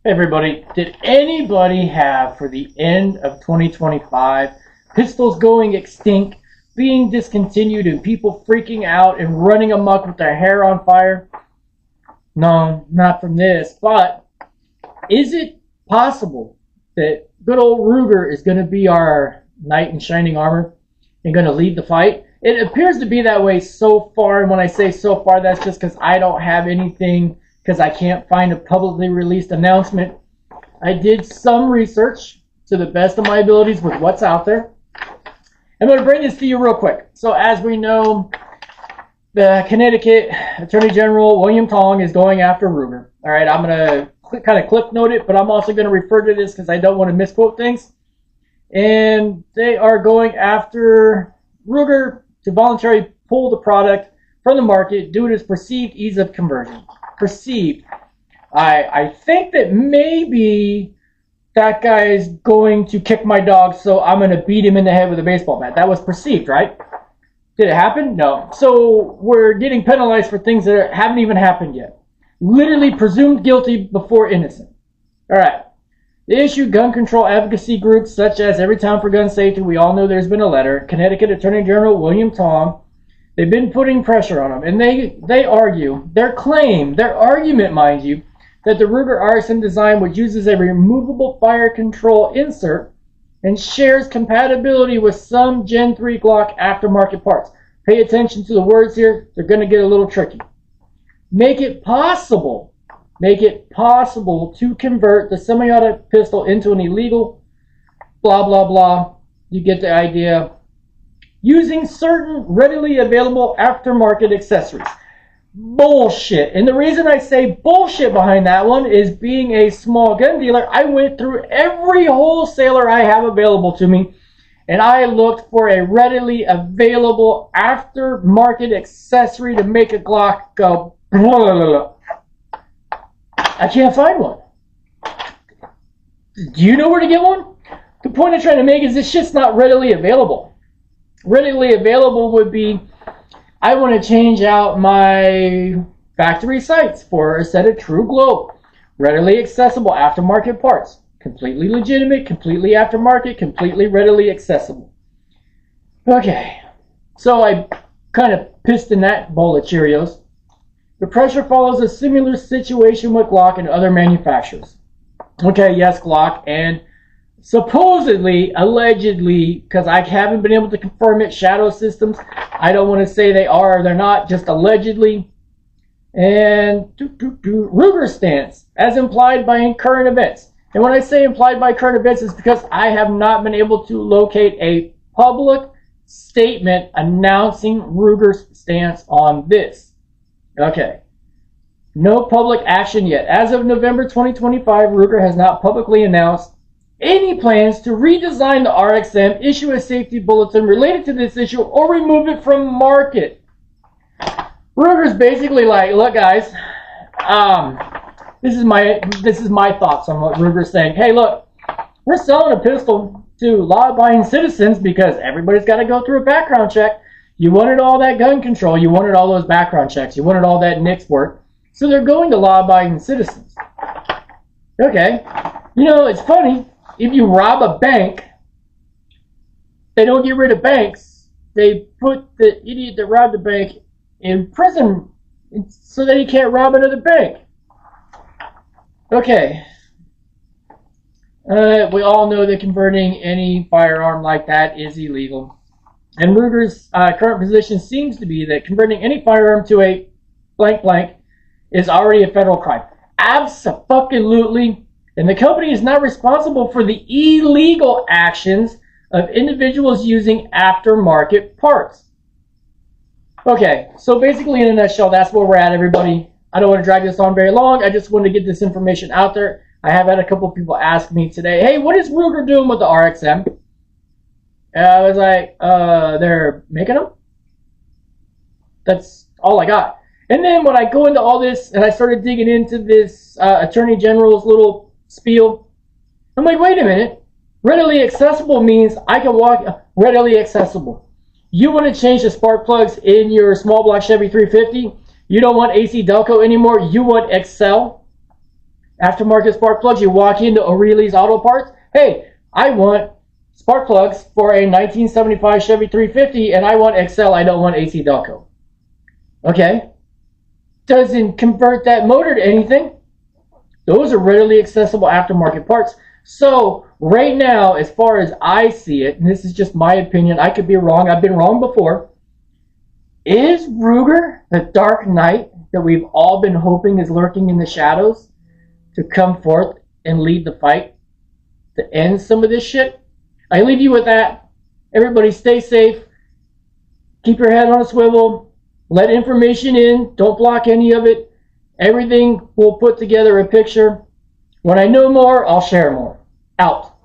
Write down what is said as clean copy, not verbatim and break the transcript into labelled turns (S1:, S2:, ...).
S1: Hey everybody, did anybody have for the end of 2025 pistols going extinct, being discontinued, and people freaking out and running amok with their hair on fire? No, not from this, but is it possible that good old Ruger is going to be our knight in shining armor and going to lead the fight? It appears to be that way so far, and when I say so far, that's just because I don't have anything, because I can't find a publicly released announcement. I did some research to the best of my abilities with what's out there. I'm going to bring this to you real quick. So as we know, the Connecticut Attorney General William Tong is going after Ruger. All right, I'm going to kind of clip note it, but I'm also going to refer to this because I don't want to misquote things. And they are going after Ruger to voluntarily pull the product from the market due to its perceived ease of conversion. Perceived. I think that maybe that guy is going to kick my dog, so I'm going to beat him in the head with a baseball bat. That was perceived, right? Did it happen? No. So we're getting penalized for things that haven't even happened yet. Literally presumed guilty before innocent. All right. The issue, gun control advocacy groups such as Everytown for Gun Safety, we all know there's been a letter. Connecticut Attorney General William Tong, they've been putting pressure on them. And they argue, their claim, their argument, mind you, that the Ruger RXM design, which uses a removable fire control insert and shares compatibility with some Gen 3 Glock aftermarket parts. Pay attention to the words here. They're going to get a little tricky. Make it possible to convert the semi-automatic pistol into an illegal blah, blah, blah. You get the idea. Using certain readily available aftermarket accessories. Bullshit. And the reason I say bullshit behind that one is, being a small gun dealer, I went through every wholesaler I have available to me, and I looked for a readily available aftermarket accessory to make a Glock go blah, blah, blah. I can't find one. Do you know where to get one? The point I'm trying to make is this shit's not readily available. Readily available would be, I want to change out my factory sights for a set of True Glow. Readily accessible aftermarket parts. Completely legitimate, completely aftermarket, completely readily accessible. Okay, so I kind of pissed in that bowl of Cheerios. The pressure follows a similar situation with Glock and other manufacturers. Okay, yes, Glock, and supposedly, allegedly, because I haven't been able to confirm it, Shadow Systems, I don't want to say they are or they're not, just allegedly. And Ruger stance, as implied by current events. And when I say implied by current events, it's because I have not been able to locate a public statement announcing Ruger's stance on this. Okay. No public action yet. As of November 2025, Ruger has not publicly announced any plans to redesign the RXM, issue a safety bulletin related to this issue, or remove it from market. Ruger's basically like, look guys, this is my thoughts on what Ruger's saying. Hey look, we're selling a pistol to law-abiding citizens because everybody's got to go through a background check. You wanted all that gun control, you wanted all those background checks, you wanted all that NICS work, so they're going to law-abiding citizens. Okay, you know, it's funny. If you rob a bank, they don't get rid of banks. They put the idiot that robbed the bank in prison so that he can't rob another bank. Okay. We all know that converting any firearm like that is illegal. And Ruger's current position seems to be that converting any firearm to a blank blank is already a federal crime. Abso-fucking-lutely. And the company is not responsible for the illegal actions of individuals using aftermarket parts. Okay, so basically in a nutshell, that's where we're at, everybody. I don't want to drag this on very long. I just wanted to get this information out there. I have had a couple of people ask me today, hey, what is Ruger doing with the RXM? And I was like, they're making them? That's all I got. And then when I go into all this and I started digging into this Attorney General's little spiel, I'm like, wait a minute. Readily accessible means I can walk readily accessible. You want to change the spark plugs in your small block Chevy 350? You don't want AC Delco anymore. You want Excel. Aftermarket spark plugs. You walk into O'Reilly's Auto Parts. Hey, I want spark plugs for a 1975 Chevy 350, and I want XL. I don't want AC Delco. Okay? Doesn't convert that motor to anything. Those are readily accessible aftermarket parts. So right now, as far as I see it, and this is just my opinion, I could be wrong. I've been wrong before. Is Ruger the Dark Knight that we've all been hoping is lurking in the shadows to come forth and lead the fight to end some of this shit? I leave you with that. Everybody stay safe. Keep your head on a swivel. Let information in. Don't block any of it. Everything, we'll put together a picture. When I know more, I'll share more. Out.